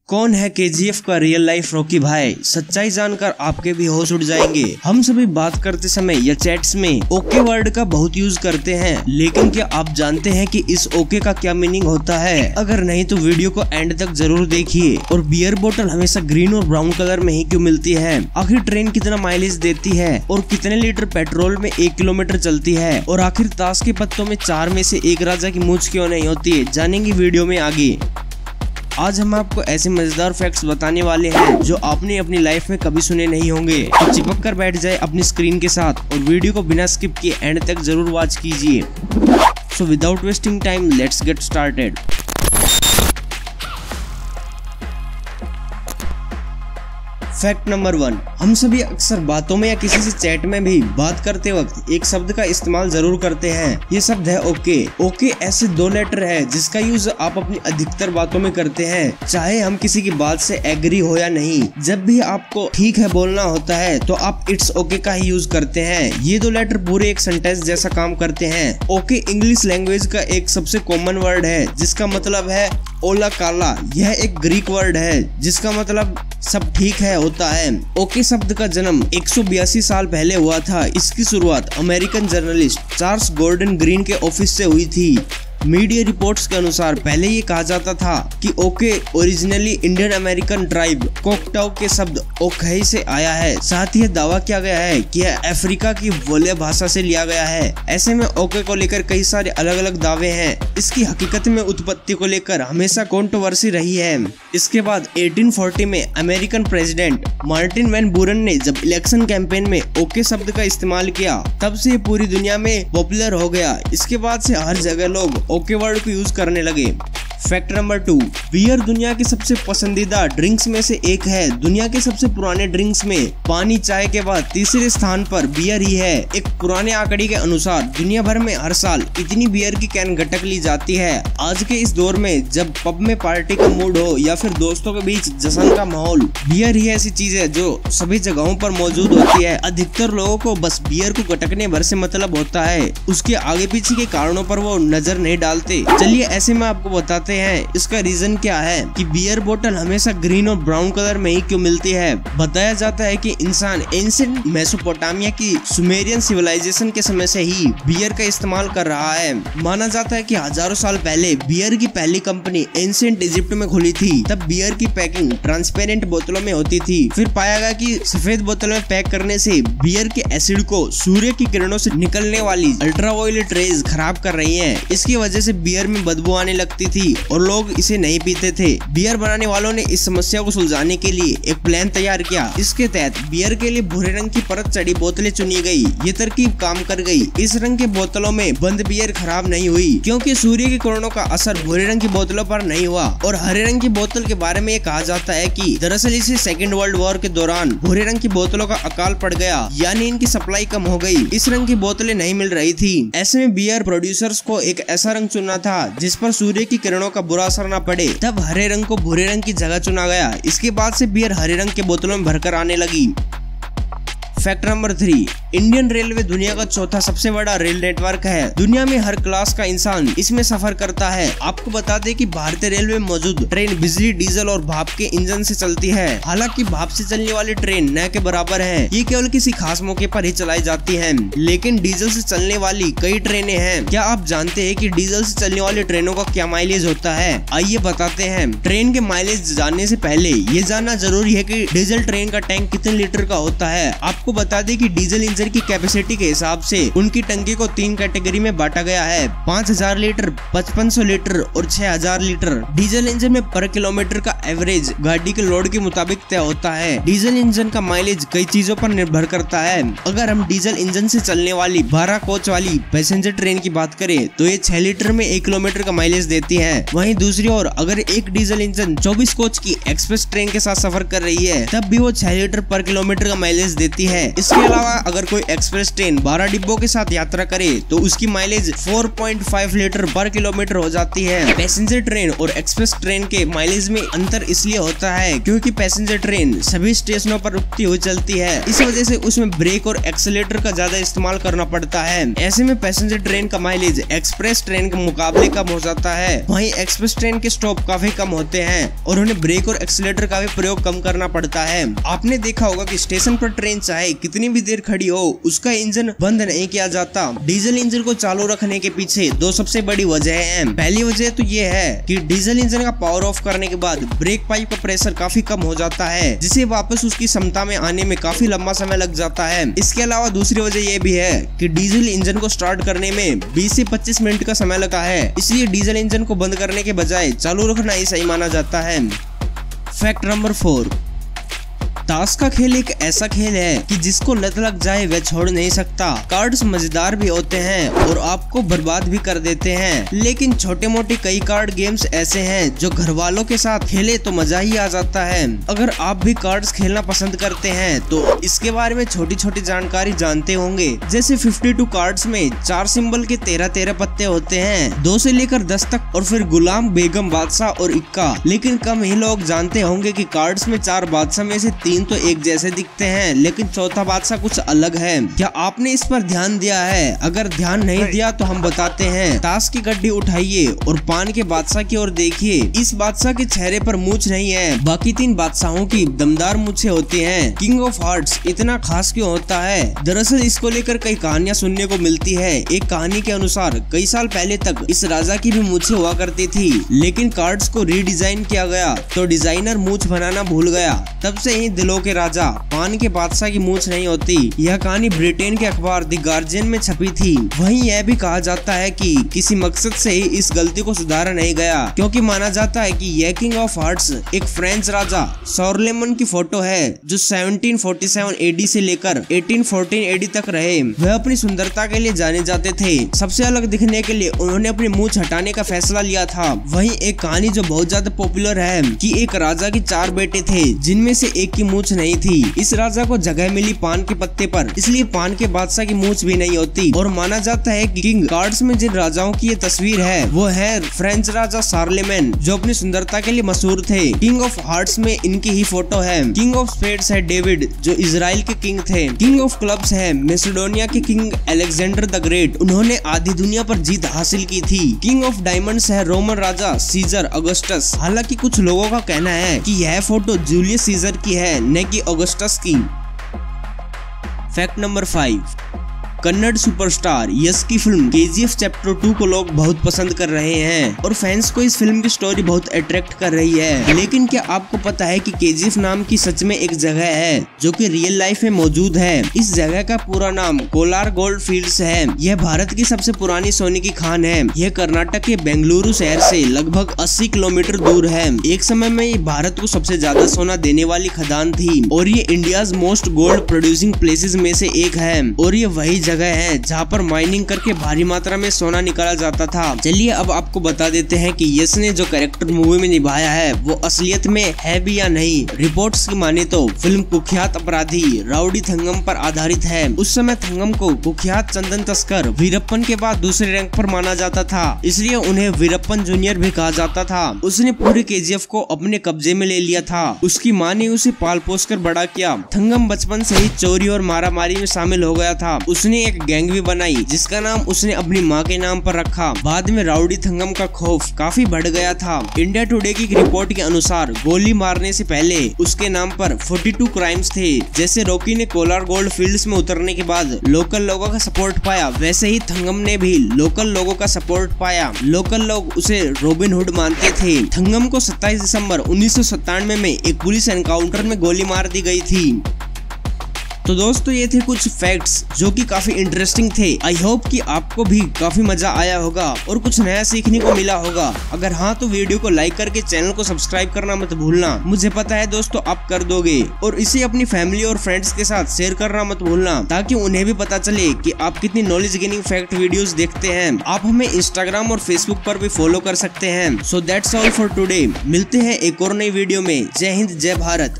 कौन है केजीएफ का रियल लाइफ रॉकी भाई? सच्चाई जानकर आपके भी होश उड़ जाएंगे। हम सभी बात करते समय या चैट्स में ओके वर्ड का बहुत यूज करते हैं, लेकिन क्या आप जानते हैं कि इस ओके का क्या मीनिंग होता है? अगर नहीं तो वीडियो को एंड तक जरूर देखिए। और बियर बोतल हमेशा ग्रीन और ब्राउन कलर में ही क्यों मिलती है? आखिर ट्रेन कितना माइलेज देती है और कितने लीटर पेट्रोल में 1 किलोमीटर चलती है? और आखिर ताश के पत्तों में 4 में से 1 राजा की मूंछ क्यों नहीं होती है? जानेंगे वीडियो में आगे। आज हम आपको ऐसे मजेदार फैक्ट्स बताने वाले हैं जो आपने अपनी लाइफ में कभी सुने नहीं होंगे। तो चिपक कर बैठ जाए अपनी स्क्रीन के साथ और वीडियो को बिना स्किप किए एंड तक जरूर वॉच कीजिए। So without wasting time let's get started. Fact number 1, हम सभी अक्सर बातों में या किसी से चैट में भी बात करते वक्त एक शब्द का इस्तेमाल जरूर करते हैं। ये शब्द है ओके। ओके ऐसे 2 लेटर है जिसका यूज आप अपनी अधिकतर बातों में करते हैं, चाहे हम किसी की बात से एग्री हो या नहीं। जब भी आपको ठीक है बोलना होता है तो आप इट्स ओके का ही यूज करते हैं। ये 2 लेटर पूरे एक सेंटेंस जैसा काम करते हैं। ओके इंग्लिश लैंग्वेज का एक सबसे कॉमन वर्ड है जिसका मतलब है ओला काला। यह एक ग्रीक वर्ड है जिसका मतलब सब ठीक है होता है। ओके शब्द का जन्म 182 साल पहले हुआ था। इसकी शुरुआत American journalist Charles Gordon Green के ऑफिस से हुई थी। मीडिया रिपोर्ट्स के अनुसार पहले ये कहा जाता था कि okay originally Indian American tribe Choctaw के शब्द ओखई से आया है। साथ ही दावा किया गया है कि यह अफ्रीका की वोले भाषा से लिया गया है। ऐसे में ओके को लेकर कई सारे अलग अलग दावे हैं। इसकी हकीकत में उत्पत्ति को लेकर हमेशा कंट्रोवर्सी रही है। इसके बाद 1840 में American president Martin van Buren ने जब इलेक्शन कैंपेन में ओके शब्द का इस्तेमाल किया, तब से पूरी दुनिया में पॉपुलर हो गया। इसके बाद से हर जगह लोग ओके वर्ड को यूज करने लगे। फैक्ट नंबर 2, बियर दुनिया की सबसे पसंदीदा ड्रिंक्स में से एक है। दुनिया के सबसे पुराने ड्रिंक्स में पानी चाय के बाद तीसरे स्थान पर बियर ही है। एक पुराने आंकड़े के अनुसार दुनिया भर में हर साल इतनी बियर की कैन घटक ली जाती है। आज के इस दौर में जब पब में पार्टी का मूड हो या फिर दोस्तों के बीच जश्न का माहौल, बियर ही ऐसी चीज है जो सभी जगहों पर मौजूद होती है। अधिकतर लोगों को बस बियर को घटकने भर से मतलब होता है, उसके आगे पीछे के कारणों पर वो नजर नहीं डालते। चलिए ऐसे में आपको बताते हैं इसका रीजन क्या है कि बियर बोतल हमेशा ग्रीन और ब्राउन कलर में ही क्यों मिलती है। बताया जाता है कि इंसान एंशिएंट मेसोपोटामिया की सुमेरियन सिविलाइजेशन के समय से ही बियर का इस्तेमाल कर रहा है। माना जाता है कि हजारों साल पहले बियर की पहली कंपनी एंशिएंट इजिप्ट में खुली थी। तब बियर की पैकिंग ट्रांसपेरेंट बोतलों में होती थी। फिर पाया गया कि सफेद बोतल में पैक करने से बियर के एसिड को सूर्य की किरणों से निकलने वाली अल्ट्रावायलेट रेज खराब कर रही है। इसकी वजह से बियर में बदबू आने लगती थी और लोग इसे नहीं पीते थे। बियर बनाने वालों ने इस समस्या को सुलझाने के लिए एक प्लान तैयार किया। इसके तहत बियर के लिए भूरे रंग की परत चढ़ी बोतलें चुनी गई। ये तरकीब काम कर गई। इस रंग के बोतलों में बंद बियर खराब नहीं हुई क्योंकि सूर्य की किरणों का असर भूरे रंग की बोतलों पर नहीं हुआ। और हरे रंग की बोतल के बारे में ये कहा जाता है कि दरअसल इसे 2nd वर्ल्ड वॉर के दौरान भूरे रंग की बोतलों का अकाल पड़ गया, यानी इनकी सप्लाई कम हो गई। इस रंग की बोतलें नहीं मिल रही थी। ऐसे में बियर प्रोड्यूसर्स को एक ऐसा रंग चुनना था जिस पर सूर्य की किरणों का बुरा असर न पड़े। तब हरे रंग को भूरे रंग की जगह चुना गया। इसके बाद से बियर हरे रंग के बोतलों में भरकर आने लगी। फैक्ट नंबर 3, इंडियन रेलवे दुनिया का चौथा सबसे बड़ा रेल नेटवर्क है। दुनिया में हर क्लास का इंसान इसमें सफर करता है। आपको बता दें कि भारतीय रेलवे में मौजूद ट्रेन बिजली, डीजल और भाप के इंजन से चलती है। हालांकि भाप से चलने वाली ट्रेन न के बराबर है। ये केवल किसी खास मौके पर ही चलाई जाती है। लेकिन डीजल से चलने वाली कई ट्रेनें हैं। क्या आप जानते हैं कि डीजल से चलने वाली ट्रेनों का क्या माइलेज होता है? आइए बताते हैं। ट्रेन के माइलेज जानने से पहले ये जानना जरूरी है कि डीजल ट्रेन का टैंक कितने लीटर का होता है। आपको बता दें कि डीजल इंजन की कैपेसिटी के हिसाब से उनकी टंकी को 3 कैटेगरी में बांटा गया है: 5000 लीटर, 5500 लीटर और 6000 लीटर। डीजल इंजन में पर किलोमीटर का एवरेज गाड़ी के लोड के मुताबिक तय होता है। डीजल इंजन का माइलेज कई चीजों पर निर्भर करता है। अगर हम डीजल इंजन से चलने वाली 12 कोच वाली पैसेंजर ट्रेन की बात करें तो ये 6 लीटर में 1 किलोमीटर का माइलेज देती है। वहीं दूसरी ओर अगर एक डीजल इंजन 24 कोच की एक्सप्रेस ट्रेन के साथ सफर कर रही है तब भी वो 6 लीटर पर किलोमीटर का माइलेज देती है। इसके अलावा अगर कोई एक्सप्रेस ट्रेन 12 डिब्बों के साथ यात्रा करे तो उसकी माइलेज 4.5 लीटर पर किलोमीटर हो जाती है। पैसेंजर ट्रेन और एक्सप्रेस ट्रेन के माइलेज में अंतर इसलिए होता है क्योंकि पैसेंजर ट्रेन सभी स्टेशनों पर रुकती हुई चलती है, इस वजह से उसमें ब्रेक और एक्सीलेटर का ज्यादा इस्तेमाल करना पड़ता है। ऐसे में पैसेंजर ट्रेन का माइलेज एक्सप्रेस ट्रेन के मुकाबले कम हो जाता है। वहीं एक्सप्रेस ट्रेन के स्टॉप काफी कम होते हैं और उन्हें ब्रेक और एक्सीलेटर का भी प्रयोग कम करना पड़ता है। आपने देखा होगा कि स्टेशन पर ट्रेन चाहे कितनी भी देर खड़ी हो उसका इंजन बंद नहीं किया जाता। डीजल इंजन को चालू रखने के पीछे दो सबसे बड़ी वजह है। पहली वजह तो ये है कि डीजल इंजन का पावर ऑफ करने के बाद ब्रेक पाइप का प्रेशर काफी कम हो जाता है, जिसे वापस उसकी क्षमता में आने में काफी लंबा समय लग जाता है। इसके अलावा दूसरी वजह ये भी है कि डीजल इंजन को स्टार्ट करने में 20 से 25 मिनट का समय लगता है, इसलिए डीजल इंजन को बंद करने के बजाय चालू रखना ही सही माना जाता है। फैक्ट नंबर 4, ताश का खेल एक ऐसा खेल है कि जिसको लत लग जाए वह छोड़ नहीं सकता। कार्ड्स मजेदार भी होते हैं और आपको बर्बाद भी कर देते हैं, लेकिन छोटे मोटे कई कार्ड गेम्स ऐसे हैं जो घर वालों के साथ खेले तो मजा ही आ जाता है। अगर आप भी कार्ड्स खेलना पसंद करते हैं तो इसके बारे में छोटी छोटी जानकारी जानते होंगे। जैसे 52 कार्ड्स में 4 सिंबल के 13-13 पत्ते होते हैं, 2 से लेकर 10 तक, और फिर गुलाम, बेगम, बादशाह और इक्का। लेकिन कम ही लोग जानते होंगे कि कार्ड्स में 4 बादशाह में से 3 तो एक जैसे दिखते हैं, लेकिन चौथा बादशाह कुछ अलग है। क्या आपने इस पर ध्यान दिया है? अगर ध्यान नहीं दिया तो हम बताते हैं। ताश की गड्डी उठाइए और पान के बादशाह की ओर देखिए। इस बादशाह के चेहरे पर मूछ नहीं है, बाकी 3 बादशाहों की दमदार मूछें होती हैं। किंग ऑफ हार्ट्स इतना खास क्यों होता है? दरअसल इसको लेकर कई कहानियां सुनने को मिलती है। एक कहानी के अनुसार कई साल पहले तक इस राजा की भी मूछें हुआ करती थी, लेकिन कार्ड्स को रीडिजाइन किया गया तो डिजाइनर मूछ बनाना भूल गया। तब से ही दिलों के राजा पान के बादशाह की मूछ नहीं होती। यह कहानी ब्रिटेन के अखबार द गार्जियन में छपी थी। वहीं यह भी कहा जाता है कि किसी मकसद से ही इस गलती को सुधारा नहीं गया, क्योंकि माना जाता है कि यह किंग ऑफ हार्ट्स एक फ्रेंच राजा शॉर्लेमन की फोटो है जो 1747 एडी से लेकर 1814 एडी तक रहे। वह अपनी सुंदरता के लिए जाने जाते थे। सबसे अलग दिखने के लिए उन्होंने अपनी मूछ हटाने का फैसला लिया था। वहीं एक कहानी जो बहुत ज्यादा पॉपुलर है कि एक राजा के 4 बेटे थे जिनमें से एक की मूछ नहीं थी। इस राजा को जगह मिली पान के पत्ते पर, इसलिए पान के बादशाह की मूछ भी नहीं होती। और माना जाता है कि किंग कार्ड्स में जिन राजाओं की ये तस्वीर है वो है फ्रेंच राजा शार्लेमेन, जो अपनी सुंदरता के लिए मशहूर थे। किंग ऑफ हार्ट्स में इनकी ही फोटो है। किंग ऑफ स्पेड्स है डेविड, जो इजराइल के किंग थे। किंग ऑफ क्लब्स है मैसेडोनिया के किंग अलेक्जेंडर द ग्रेट, उन्होंने आधी दुनिया पर जीत हासिल की थी। किंग ऑफ डायमंड्स है रोमन राजा सीजर अगस्टस। हालांकि कुछ लोगों का कहना है कि यह फोटो जूलियस सीजर की है, न कि ऑगस्टस की। फैक्ट नंबर 5, कन्नड़ सुपरस्टार यश की फिल्म KGF चैप्टर 2 को लोग बहुत पसंद कर रहे हैं और फैंस को इस फिल्म की स्टोरी बहुत अट्रैक्ट कर रही है। लेकिन क्या आपको पता है कि KGF नाम की सच में एक जगह है जो कि रियल लाइफ में मौजूद है? इस जगह का पूरा नाम कोलार गोल्ड फील्ड्स है। यह भारत की सबसे पुरानी सोने की खान है। यह कर्नाटक के बेंगलुरु शहर से लगभग 80 किलोमीटर दूर है। एक समय में ये भारत को सबसे ज्यादा सोना देने वाली खदान थी और ये India's most gold producing places में से एक है। और ये वही जगह है जहाँ पर माइनिंग करके भारी मात्रा में सोना निकाला जाता था। चलिए अब आपको बता देते हैं कि यश ने जो कैरेक्टर मूवी में निभाया है वो असलियत में है भी या नहीं। रिपोर्ट्स की माने तो फिल्म कुख्यात अपराधी राउडी थंगम पर आधारित है। उस समय थंगम को कुख्यात चंदन तस्कर वीरप्पन के बाद दूसरे रैंक पर माना जाता था, इसलिए उन्हें वीरप्पन जूनियर भी कहा जाता था। उसने पूरे KGF को अपने कब्जे में ले लिया था। उसकी माँ ने उसे पाल पोस कर बड़ा किया। थंगम बचपन से ही चोरी और मारामारी में शामिल हो गया था। उसने एक गैंग भी बनाई जिसका नाम उसने अपनी माँ के नाम पर रखा। बाद में राउडी थंगम का खौफ काफी बढ़ गया था। इंडिया टुडे की रिपोर्ट के अनुसार गोली मारने से पहले उसके नाम पर 42 क्राइम्स थे। जैसे रॉकी ने कोलार गोल्ड फील्ड्स में उतरने के बाद लोकल लोगों का सपोर्ट पाया, वैसे ही थंगम ने भी लोकल लोगों का सपोर्ट पाया। लोकल लोग उसे रॉबिन हुड मानते थे। थंगम को 27 दिसंबर 1997 में एक पुलिस एनकाउंटर में गोली मार दी गई थी। तो दोस्तों ये थे कुछ फैक्ट्स जो कि काफी इंटरेस्टिंग थे। आई होप कि आपको भी काफी मजा आया होगा और कुछ नया सीखने को मिला होगा। अगर हाँ तो वीडियो को लाइक करके चैनल को सब्सक्राइब करना मत भूलना। मुझे पता है दोस्तों आप कर दोगे। और इसे अपनी फैमिली और फ्रेंड्स के साथ शेयर करना मत भूलना, ताकि उन्हें भी पता चले कि आप कितनी नॉलेज गेनिंग फैक्ट वीडियोस देखते हैं। आप हमें इंस्टाग्राम और फेसबुक पर भी फॉलो कर सकते हैं। So that's all for today. मिलते हैं एक और नई वीडियो में। जय हिंद, जय भारत।